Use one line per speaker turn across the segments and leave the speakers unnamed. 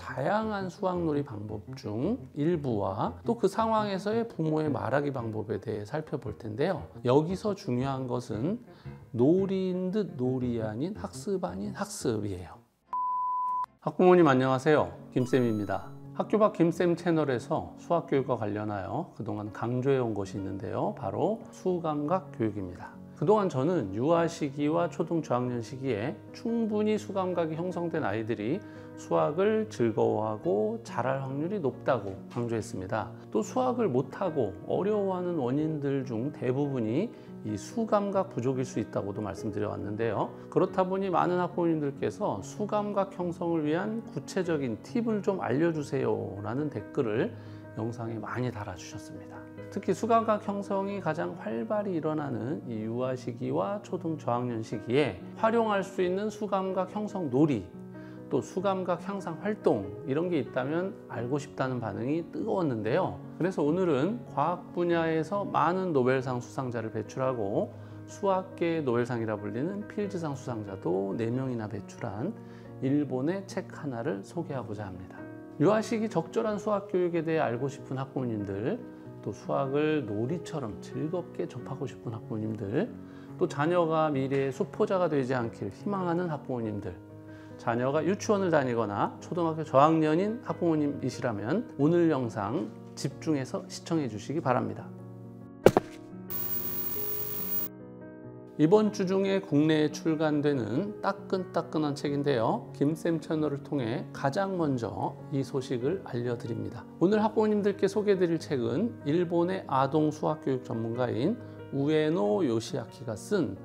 다양한 수학놀이 방법 중 일부와 또 그 상황에서의 부모의 말하기 방법에 대해 살펴볼 텐데요. 여기서 중요한 것은 놀이인 듯 놀이 아닌 학습 아닌 학습이에요. 학부모님 안녕하세요. 김쌤입니다. 학교 밖 김쌤 채널에서 수학교육과 관련하여 그동안 강조해온 것이 있는데요. 바로 수감각 교육입니다. 그동안 저는 유아 시기와 초등 저학년 시기에 충분히 수감각이 형성된 아이들이 수학을 즐거워하고 잘할 확률이 높다고 강조했습니다. 또 수학을 못하고 어려워하는 원인들 중 대부분이 이 수감각 부족일 수 있다고도 말씀드려 왔는데요. 그렇다 보니 많은 학부모님들께서 수감각 형성을 위한 구체적인 팁을 좀 알려주세요 라는 댓글을 영상에 많이 달아주셨습니다. 특히 수감각 형성이 가장 활발히 일어나는 이 유아 시기와 초등 저학년 시기에 활용할 수 있는 수감각 형성 놀이, 또 수감각 향상 활동 이런 게 있다면 알고 싶다는 반응이 뜨거웠는데요. 그래서 오늘은 과학 분야에서 많은 노벨상 수상자를 배출하고 수학계의 노벨상이라 불리는 필즈상 수상자도 4명이나 배출한 일본의 책 하나를 소개하고자 합니다. 유아 시기 적절한 수학 교육에 대해 알고 싶은 학부모님들, 또 수학을 놀이처럼 즐겁게 접하고 싶은 학부모님들, 또 자녀가 미래의 수포자가 되지 않길 희망하는 학부모님들, 자녀가 유치원을 다니거나 초등학교 저학년인 학부모님이시라면 오늘 영상 집중해서 시청해 주시기 바랍니다. 이번 주 중에 국내에 출간되는 따끈따끈한 책인데요. 김쌤 채널을 통해 가장 먼저 이 소식을 알려드립니다. 오늘 학부모님들께 소개해드릴 책은 일본의 아동 수학교육 전문가인 우에노 요시아키가 쓴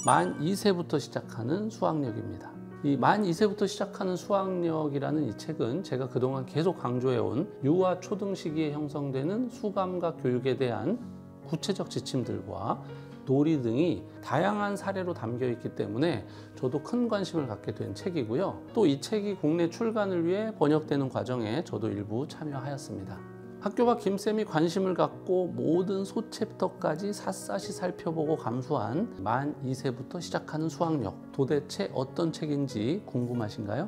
만 2세부터 시작하는 수학력입니다. 이 만 2세부터 시작하는 수학력이라는 이 책은 제가 그동안 계속 강조해온 유아 초등 시기에 형성되는 수감각 교육에 대한 구체적 지침들과 놀이 등이 다양한 사례로 담겨 있기 때문에 저도 큰 관심을 갖게 된 책이고요. 또 이 책이 국내 출간을 위해 번역되는 과정에 저도 일부 참여하였습니다. 학교 밖 김쌤이 관심을 갖고 모든 소챕터까지 샅샅이 살펴보고 감수한 만 2세부터 시작하는 수학력, 도대체 어떤 책인지 궁금하신가요?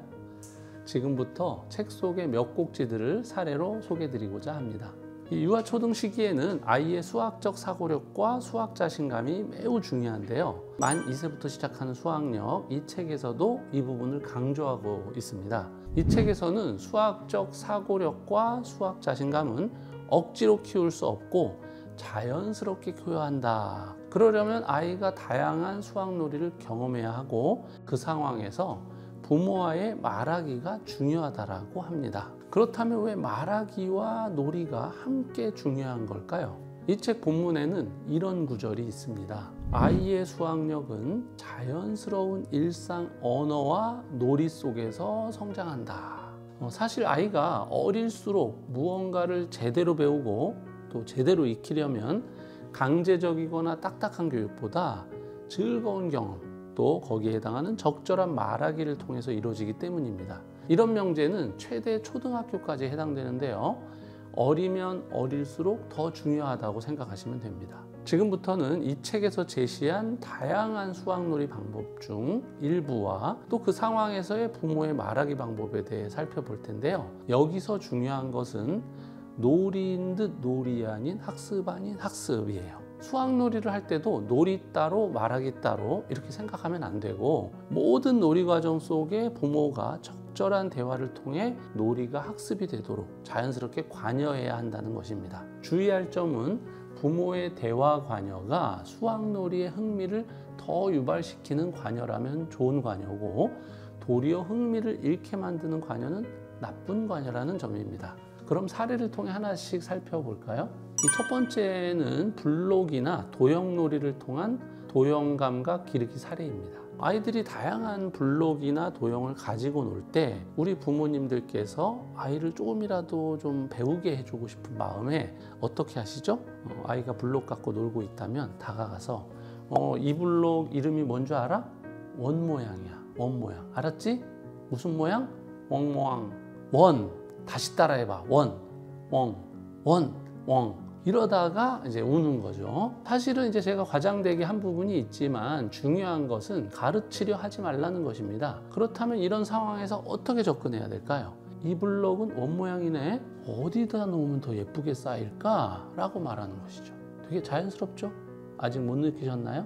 지금부터 책 속의 몇 꼭지들을 사례로 소개해드리고자 합니다. 이 유아 초등 시기에는 아이의 수학적 사고력과 수학 자신감이 매우 중요한데요. 만 2세부터 시작하는 수학력, 이 책에서도 이 부분을 강조하고 있습니다. 이 책에서는 수학적 사고력과 수학 자신감은 억지로 키울 수 없고 자연스럽게 키워야 한다. 그러려면 아이가 다양한 수학놀이를 경험해야 하고 그 상황에서 부모와의 말하기가 중요하다고 합니다. 그렇다면 왜 말하기와 놀이가 함께 중요한 걸까요? 이 책 본문에는 이런 구절이 있습니다. 아이의 수학력은 자연스러운 일상 언어와 놀이 속에서 성장한다. 사실 아이가 어릴수록 무언가를 제대로 배우고 또 제대로 익히려면 강제적이거나 딱딱한 교육보다 즐거운 경험, 또 거기에 해당하는 적절한 말하기를 통해서 이루어지기 때문입니다. 이런 명제는 최대 초등학교까지 해당되는데요. 어리면 어릴수록 더 중요하다고 생각하시면 됩니다. 지금부터는 이 책에서 제시한 다양한 수학놀이 방법 중 일부와 또 그 상황에서의 부모의 말하기 방법에 대해 살펴볼 텐데요. 여기서 중요한 것은 놀이인 듯 놀이 아닌 학습 아닌 학습이에요. 수학놀이를 할 때도 놀이 따로 말하기 따로 이렇게 생각하면 안 되고 모든 놀이 과정 속에 부모가 적절한 대화를 통해 놀이가 학습이 되도록 자연스럽게 관여해야 한다는 것입니다. 주의할 점은 부모의 대화 관여가 수학놀이의 흥미를 더 유발시키는 관여라면 좋은 관여고 도리어 흥미를 잃게 만드는 관여는 나쁜 관여라는 점입니다. 그럼 사례를 통해 하나씩 살펴볼까요? 이 첫 번째는 블록이나 도형놀이를 통한 도형감각 기르기 사례입니다. 아이들이 다양한 블록이나 도형을 가지고 놀 때 우리 부모님들께서 아이를 조금이라도 좀 배우게 해주고 싶은 마음에 어떻게 하시죠? 아이가 블록 갖고 놀고 있다면 다가가서 이 블록 이름이 뭔 줄 알아? 원 모양이야. 원 모양. 알았지? 무슨 모양? 웡 모양. 원. 다시 따라해봐. 원. 웡. 원. 웡. 이러다가 이제 우는 거죠. 사실은 이제 제가 과장되게 한 부분이 있지만 중요한 것은 가르치려 하지 말라는 것입니다. 그렇다면 이런 상황에서 어떻게 접근해야 될까요? 이 블록은 원 모양이네. 어디다 놓으면 더 예쁘게 쌓일까? 라고 말하는 것이죠. 되게 자연스럽죠? 아직 못 느끼셨나요?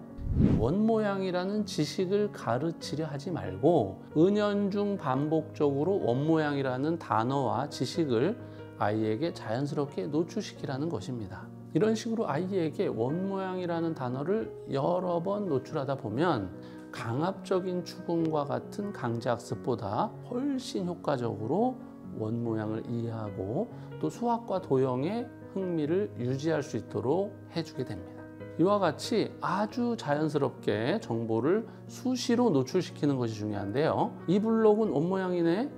원 모양이라는 지식을 가르치려 하지 말고 은연중 반복적으로 원 모양이라는 단어와 지식을 아이에게 자연스럽게 노출시키라는 것입니다. 이런 식으로 아이에게 원 모양이라는 단어를 여러 번 노출하다 보면 강압적인 추궁과 같은 강제학습보다 훨씬 효과적으로 원 모양을 이해하고 또 수학과 도형의 흥미를 유지할 수 있도록 해주게 됩니다. 이와 같이 아주 자연스럽게 정보를 수시로 노출시키는 것이 중요한데요. 이 블록은 원 모양이네.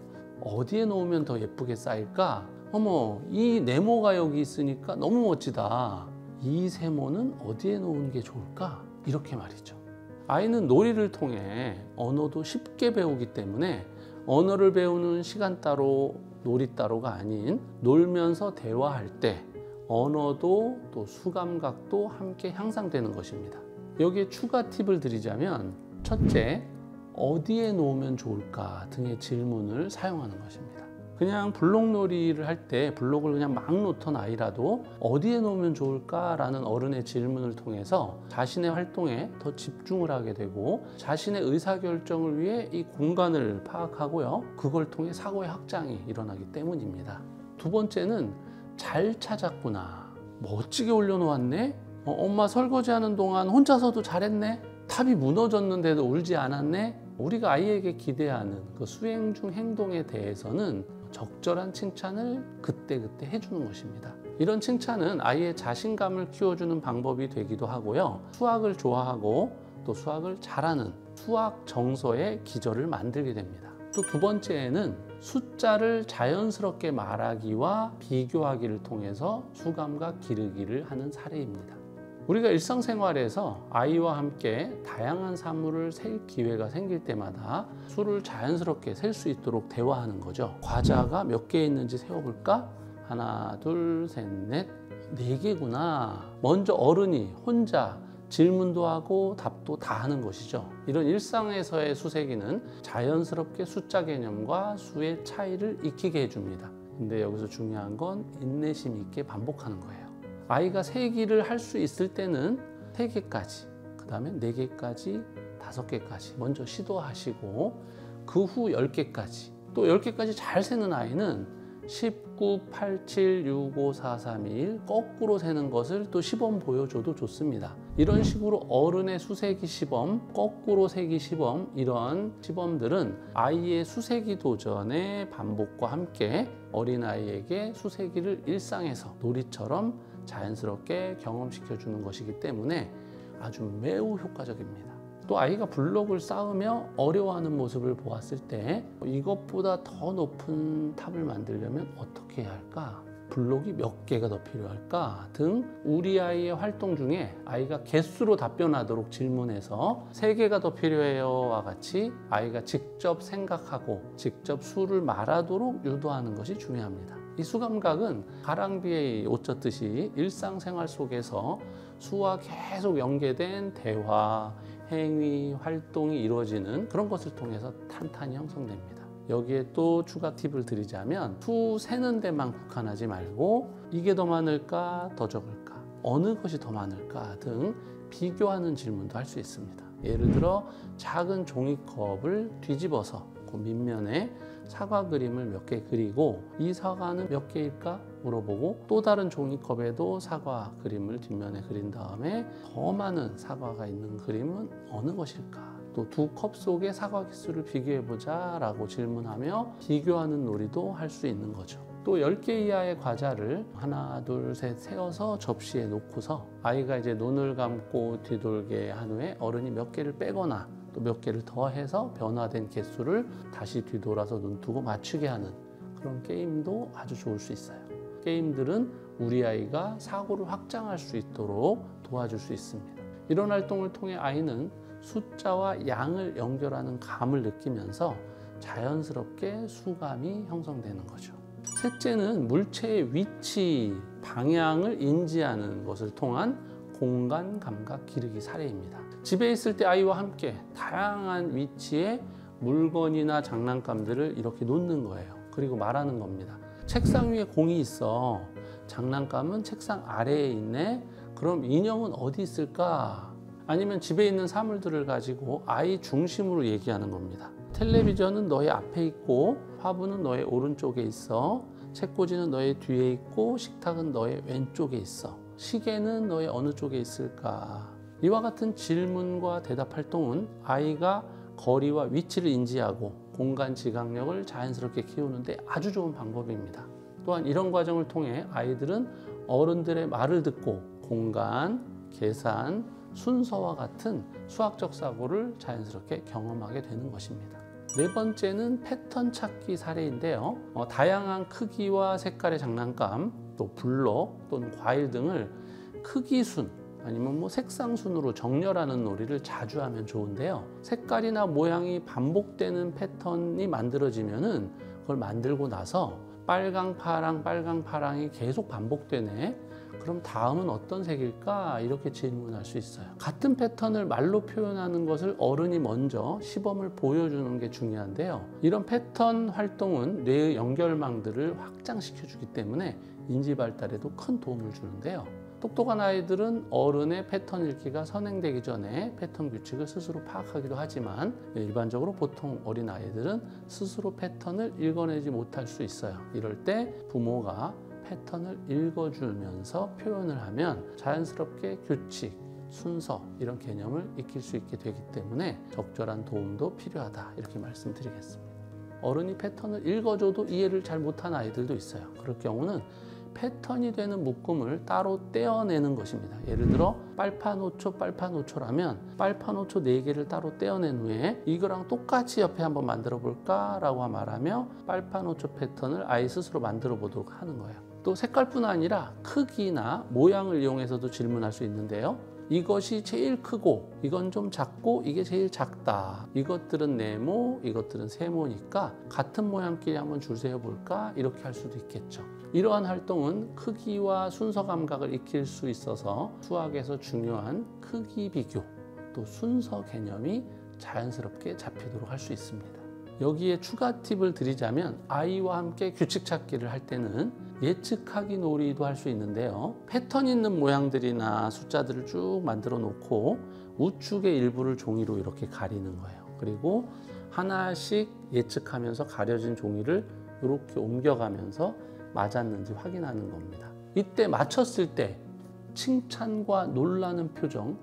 어디에 놓으면 더 예쁘게 쌓일까? 어머, 이 네모가 여기 있으니까 너무 멋지다. 이 세모는 어디에 놓는 게 좋을까? 이렇게 말이죠. 아이는 놀이를 통해 언어도 쉽게 배우기 때문에 언어를 배우는 시간 따로 놀이 따로가 아닌 놀면서 대화할 때 언어도 또 수감각도 함께 향상되는 것입니다. 여기에 추가 팁을 드리자면 첫째, 어디에 놓으면 좋을까 등의 질문을 사용하는 것입니다. 그냥 블록놀이를 할 때 블록을 그냥 막 놓던 아이라도 어디에 놓으면 좋을까라는 어른의 질문을 통해서 자신의 활동에 더 집중을 하게 되고 자신의 의사결정을 위해 이 공간을 파악하고요. 그걸 통해 사고의 확장이 일어나기 때문입니다. 두 번째는 잘 찾았구나. 멋지게 올려놓았네. 엄마 설거지하는 동안 혼자서도 잘했네. 탑이 무너졌는데도 울지 않았네. 우리가 아이에게 기대하는 그 수행 중 행동에 대해서는 적절한 칭찬을 그때그때 해주는 것입니다. 이런 칭찬은 아이의 자신감을 키워주는 방법이 되기도 하고요. 수학을 좋아하고 또 수학을 잘하는 수학 정서의 기저를 만들게 됩니다. 또 두 번째에는 숫자를 자연스럽게 말하기와 비교하기를 통해서 수감과 기르기를 하는 사례입니다. 우리가 일상생활에서 아이와 함께 다양한 사물을 셀 기회가 생길 때마다 수를 자연스럽게 셀 수 있도록 대화하는 거죠. 과자가 몇 개 있는지 세어볼까? 하나, 둘, 셋, 넷, 4개구나. 먼저 어른이 혼자 질문도 하고 답도 다 하는 것이죠. 이런 일상에서의 수세기는 자연스럽게 숫자 개념과 수의 차이를 익히게 해줍니다. 근데 여기서 중요한 건 인내심 있게 반복하는 거예요. 아이가 세기를 할 수 있을 때는 3개까지, 그 다음에 4개까지, 5개까지 먼저 시도하시고 그 후 10개까지, 또 10개까지 잘 세는 아이는 19, 87, 65, 4, 3, 2, 1 거꾸로 세는 것을 또 시범 보여줘도 좋습니다. 이런 식으로 어른의 수세기 시범, 거꾸로 세기 시범, 이런 시범들은 아이의 수세기 도전의 반복과 함께 어린아이에게 수세기를 일상에서 놀이처럼 자연스럽게 경험시켜주는 것이기 때문에 아주 매우 효과적입니다. 또 아이가 블록을 쌓으며 어려워하는 모습을 보았을 때 이것보다 더 높은 탑을 만들려면 어떻게 해야 할까? 블록이 몇 개가 더 필요할까? 등 우리 아이의 활동 중에 아이가 개수로 답변하도록 질문해서 3개가 더 필요해요와 같이 아이가 직접 생각하고 직접 수를 말하도록 유도하는 것이 중요합니다. 이 수감각은 가랑비에 옷 젖듯이 일상생활 속에서 수와 계속 연계된 대화, 행위, 활동이 이루어지는 그런 것을 통해서 탄탄히 형성됩니다. 여기에 또 추가 팁을 드리자면 수 세는 데만 국한하지 말고 이게 더 많을까 더 적을까 어느 것이 더 많을까 등 비교하는 질문도 할 수 있습니다. 예를 들어 작은 종이컵을 뒤집어서 그 밑면에 사과 그림을 몇 개 그리고 이 사과는 몇 개일까 물어보고 또 다른 종이컵에도 사과 그림을 뒷면에 그린 다음에 더 많은 사과가 있는 그림은 어느 것일까? 또 두 컵 속의 사과 개수를 비교해보자 라고 질문하며 비교하는 놀이도 할 수 있는 거죠. 또 10개 이하의 과자를 하나, 둘, 셋 세어서 접시에 놓고서 아이가 이제 눈을 감고 뒤돌게 한 후에 어른이 몇 개를 빼거나 또 몇 개를 더해서 변화된 개수를 다시 뒤돌아서 눈 뜨고 맞추게 하는 그런 게임도 아주 좋을 수 있어요. 게임들은 우리 아이가 사고를 확장할 수 있도록 도와줄 수 있습니다. 이런 활동을 통해 아이는 숫자와 양을 연결하는 감을 느끼면서 자연스럽게 수감이 형성되는 거죠. 셋째는 물체의 위치, 방향을 인지하는 것을 통한 공간 감각 기르기 사례입니다. 집에 있을 때 아이와 함께 다양한 위치의 물건이나 장난감들을 이렇게 놓는 거예요. 그리고 말하는 겁니다. 책상 위에 공이 있어. 장난감은 책상 아래에 있네. 그럼 인형은 어디 있을까? 아니면 집에 있는 사물들을 가지고 아이 중심으로 얘기하는 겁니다. 텔레비전은 너의 앞에 있고 화분은 너의 오른쪽에 있어. 책꽂이는 너의 뒤에 있고 식탁은 너의 왼쪽에 있어. 시계는 너의 어느 쪽에 있을까? 이와 같은 질문과 대답 활동은 아이가 거리와 위치를 인지하고 공간 지각력을 자연스럽게 키우는데 아주 좋은 방법입니다. 또한 이런 과정을 통해 아이들은 어른들의 말을 듣고 공간, 계산, 순서와 같은 수학적 사고를 자연스럽게 경험하게 되는 것입니다. 네 번째는 패턴 찾기 사례인데요. 다양한 크기와 색깔의 장난감, 또 블록 또는 과일 등을 크기 순 아니면 색상 순으로 정렬하는 놀이를 자주 하면 좋은데요. 색깔이나 모양이 반복되는 패턴이 만들어지면은 그걸 만들고 나서 빨강, 파랑, 빨강, 파랑이 계속 반복되네. 그럼 다음은 어떤 색일까? 이렇게 질문할 수 있어요. 같은 패턴을 말로 표현하는 것을 어른이 먼저 시범을 보여주는 게 중요한데요. 이런 패턴 활동은 뇌의 연결망들을 확장시켜 주기 때문에 인지 발달에도 큰 도움을 주는데요. 똑똑한 아이들은 어른의 패턴 읽기가 선행되기 전에 패턴 규칙을 스스로 파악하기도 하지만 일반적으로 보통 어린 아이들은 스스로 패턴을 읽어내지 못할 수 있어요. 이럴 때 부모가 패턴을 읽어주면서 표현을 하면 자연스럽게 규칙, 순서 이런 개념을 익힐 수 있게 되기 때문에 적절한 도움도 필요하다 이렇게 말씀드리겠습니다. 어른이 패턴을 읽어줘도 이해를 잘 못하는 아이들도 있어요. 그럴 경우는 패턴이 되는 묶음을 따로 떼어내는 것입니다. 예를 들어 빨판오초, 빨판오초라면 빨판오초 4개를 따로 떼어낸 후에 이거랑 똑같이 옆에 한번 만들어 볼까? 라고 말하며 빨판오초 패턴을 아이 스스로 만들어 보도록 하는 거예요. 또 색깔뿐 아니라 크기나 모양을 이용해서도 질문할 수 있는데요. 이것이 제일 크고 이건 좀 작고 이게 제일 작다. 이것들은 네모, 이것들은 세모니까 같은 모양끼리 한번 줄 세어 볼까? 이렇게 할 수도 있겠죠. 이러한 활동은 크기와 순서 감각을 익힐 수 있어서 수학에서 중요한 크기 비교, 또 순서 개념이 자연스럽게 잡히도록 할 수 있습니다. 여기에 추가 팁을 드리자면 아이와 함께 규칙 찾기를 할 때는 예측하기 놀이도 할 수 있는데요. 패턴 있는 모양들이나 숫자들을 쭉 만들어 놓고 우측의 일부를 종이로 이렇게 가리는 거예요. 그리고 하나씩 예측하면서 가려진 종이를 이렇게 옮겨가면서 맞았는지 확인하는 겁니다. 이때 맞췄을 때 칭찬과 놀라는 표정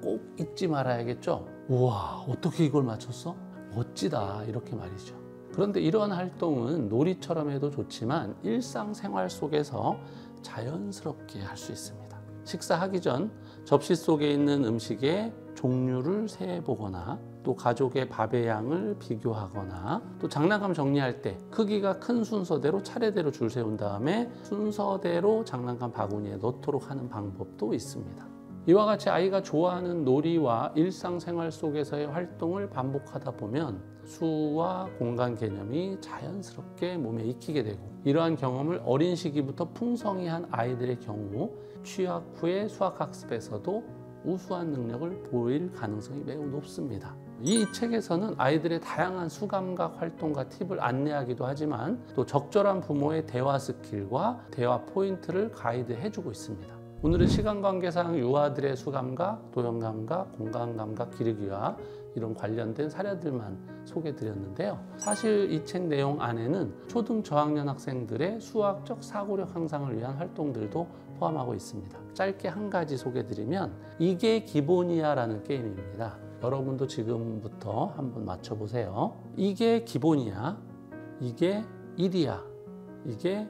꼭 잊지 말아야겠죠? 우와, 어떻게 이걸 맞췄어? 멋지다, 이렇게 말이죠. 그런데 이러한 활동은 놀이처럼 해도 좋지만 일상생활 속에서 자연스럽게 할 수 있습니다. 식사하기 전 접시 속에 있는 음식의 종류를 세보거나 또 가족의 밥의 양을 비교하거나 또 장난감 정리할 때 크기가 큰 순서대로 차례대로 줄 세운 다음에 순서대로 장난감 바구니에 넣도록 하는 방법도 있습니다. 이와 같이 아이가 좋아하는 놀이와 일상생활 속에서의 활동을 반복하다 보면 수와 공간 개념이 자연스럽게 몸에 익히게 되고 이러한 경험을 어린 시기부터 풍성히 한 아이들의 경우 취학 후의 수학학습에서도 우수한 능력을 보일 가능성이 매우 높습니다. 이 책에서는 아이들의 다양한 수감각 활동과 팁을 안내하기도 하지만 또 적절한 부모의 대화 스킬과 대화 포인트를 가이드해주고 있습니다. 오늘은 시간 관계상 유아들의 수감각, 도형감각, 공간감각 기르기와 이런 관련된 사례들만 소개드렸는데요. 사실 이 책 내용 안에는 초등 저학년 학생들의 수학적 사고력 향상을 위한 활동들도 포함하고 있습니다. 짧게 한 가지 소개드리면 이게 기본이야 라는 게임입니다. 여러분도 지금부터 한번 맞춰보세요. 이게 기본이야, 이게 1이야, 이게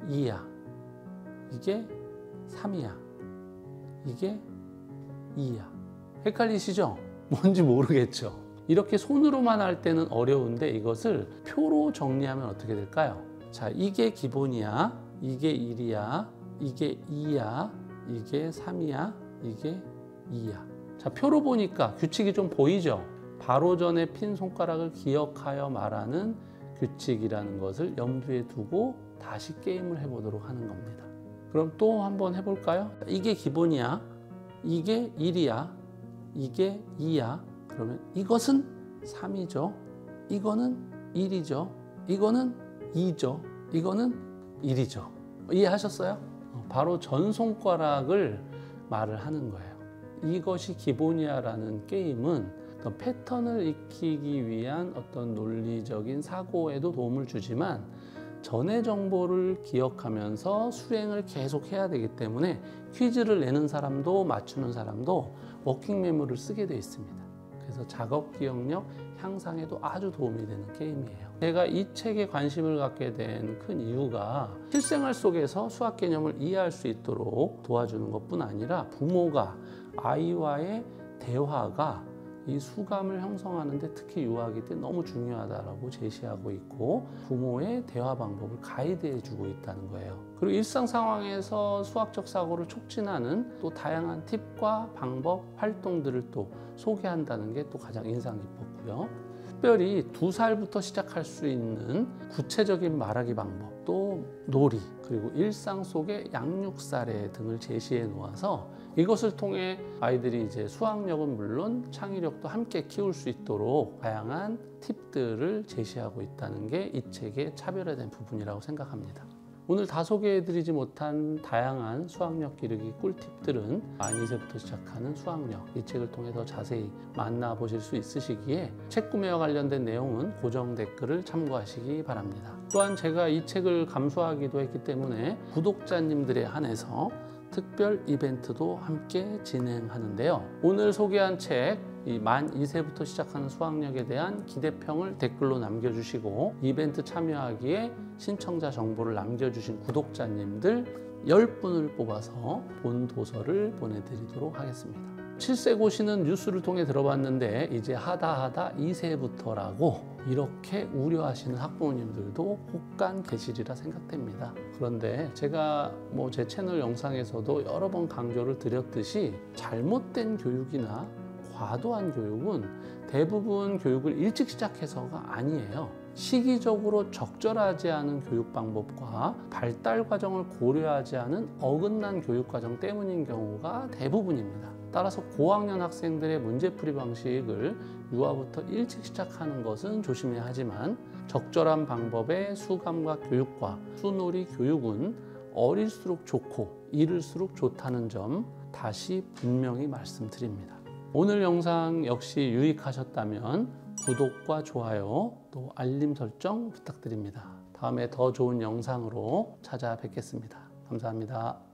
2야, 이게 3이야, 이게 2야. 헷갈리시죠? 뭔지 모르겠죠? 이렇게 손으로만 할 때는 어려운데 이것을 표로 정리하면 어떻게 될까요? 자, 이게 기본이야, 이게 1이야, 이게 2야, 이게 3이야, 이게 2야. 자, 표로 보니까 규칙이 좀 보이죠? 바로 전에 핀 손가락을 기억하여 말하는 규칙이라는 것을 염두에 두고 다시 게임을 해보도록 하는 겁니다. 그럼 또 한번 해볼까요? 이게 기본이야, 이게 1이야, 이게 2야. 그러면 이것은 3이죠, 이거는 1이죠, 이거는 2죠. 이거는 1이죠. 이해하셨어요? 바로 전손가락을 말을 하는 거예요. 이것이 기본이야라는 게임은 어떤 패턴을 익히기 위한 어떤 논리적인 사고에도 도움을 주지만 전의 정보를 기억하면서 수행을 계속 해야 되기 때문에 퀴즈를 내는 사람도 맞추는 사람도 워킹 메모를 쓰게 되어 있습니다. 그래서 작업 기억력 향상에도 아주 도움이 되는 게임이에요. 제가 이 책에 관심을 갖게 된 큰 이유가 실생활 속에서 수학 개념을 이해할 수 있도록 도와주는 것뿐 아니라 부모가 아이와의 대화가 이 수감을 형성하는 데 특히 유아기 때 너무 중요하다고 제시하고 있고 부모의 대화 방법을 가이드해 주고 있다는 거예요. 그리고 일상 상황에서 수학적 사고를 촉진하는 또 다양한 팁과 방법, 활동들을 또 소개한다는 게 또 가장 인상 깊었고요. 특별히 2살부터 시작할 수 있는 구체적인 말하기 방법, 또 놀이, 그리고 일상 속의 양육사례 등을 제시해 놓아서 이것을 통해 아이들이 이제 수학력은 물론 창의력도 함께 키울 수 있도록 다양한 팁들을 제시하고 있다는 게 이 책의 차별화된 부분이라고 생각합니다. 오늘 다 소개해드리지 못한 다양한 수학력 기르기 꿀팁들은 만 2세부터 시작하는 수학력, 이 책을 통해 더 자세히 만나보실 수 있으시기에 책 구매와 관련된 내용은 고정 댓글을 참고하시기 바랍니다. 또한 제가 이 책을 감수하기도 했기 때문에 구독자님들에 한해서 특별 이벤트도 함께 진행하는데요. 오늘 소개한 책, 이 만 2세부터 시작하는 수학력에 대한 기대평을 댓글로 남겨주시고 이벤트 참여하기에 신청자 정보를 남겨주신 구독자님들 10분을 뽑아서 본 도서를 보내드리도록 하겠습니다. 7세 고시는 뉴스를 통해 들어봤는데 이제 하다 2세부터라고 이렇게 우려하시는 학부모님들도 혹간 계시리라 생각됩니다. 그런데 제가 제 채널 영상에서도 여러 번 강조를 드렸듯이 잘못된 교육이나 과도한 교육은 대부분 교육을 일찍 시작해서가 아니에요. 시기적으로 적절하지 않은 교육 방법과 발달 과정을 고려하지 않은 어긋난 교육 과정 때문인 경우가 대부분입니다. 따라서 고학년 학생들의 문제풀이 방식을 유아부터 일찍 시작하는 것은 조심해야 하지만 적절한 방법의 수감과 교육과 수놀이 교육은 어릴수록 좋고 이를수록 좋다는 점 다시 분명히 말씀드립니다. 오늘 영상 역시 유익하셨다면 구독과 좋아요 또 알림 설정 부탁드립니다. 다음에 더 좋은 영상으로 찾아뵙겠습니다. 감사합니다.